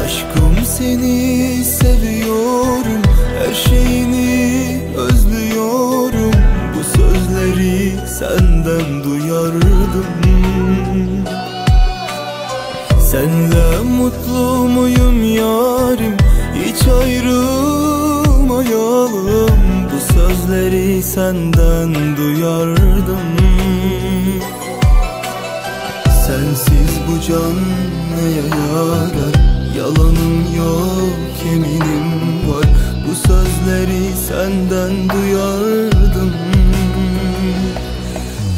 Aşkım seni seviyorum, her şeyini özlüyorum. Bu sözleri senden duyardım. Senle mutlu muyum yarim, hiç ayrılmayalım. Bu sözleri senden duyardım. Sensiz bu can neye yarar? Yalanım yok, yeminim var. Bu sözleri senden duyardım.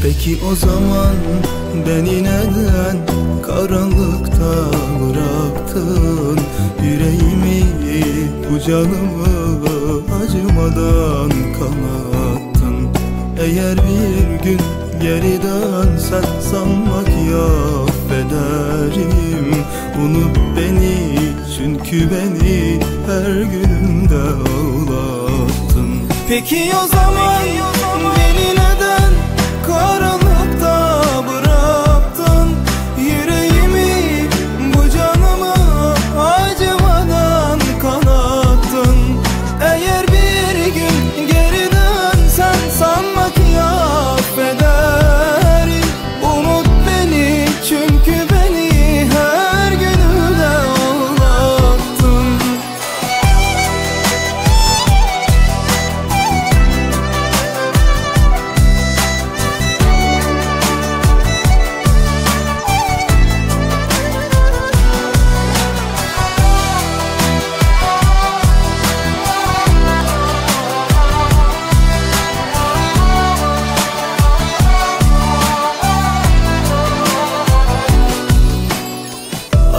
Peki o zaman beni neden karanlıkta bıraktın? Yüreğimi, bu canımı acımadan kanattın. Eğer bir gün geri dönsen sanma ki affederim. Unut beni, çünkü beni her günümde ağlattın. Peki o zaman beni neden karanlıkta bıraktın? Yüreğimi, bu canımı acımadan kanattın. Eğer bir gün geri dönsen sanma ki affederim. Umut beni, çünkü beni her günümde ağlattın.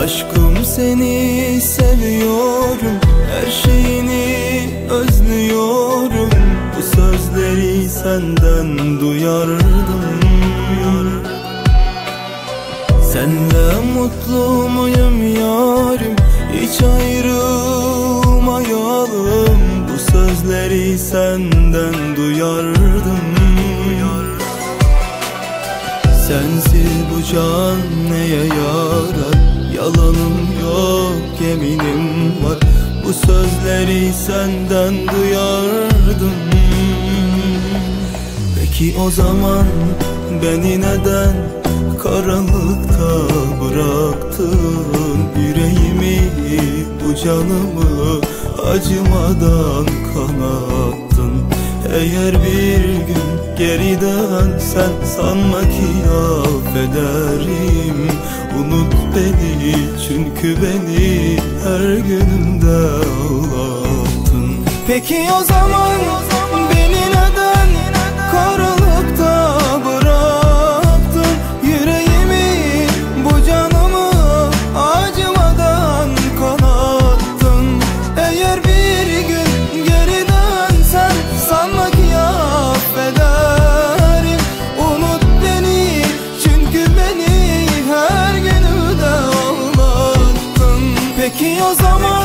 Aşkım seni seviyorum, her şeyini özlüyorum. Bu sözleri senden duyardım. Senle mutlu muyum yarim, hiç ayrılmayalım. Bu sözleri senden duyardım. Sensiz bu can neye yarar? Yalanım yok, yeminim var. Bu sözleri senden duyardım. Peki o zaman beni neden karanlıkta bıraktın? Yüreğimi, bu canımı acımadan kanattın. Eğer bir gün geri dönsen sanma ki affederim. Unut beni, çünkü beni her günümde ağlattın. Peki o zaman beni neden karanlıkta bıraktın? Yüreğimi, bu canımı acımadan kanattın. Eğer bir gün geri dönsen sanma ki affederim. Unut beni, çünkü beni her günümde ağlattın. Peki o zaman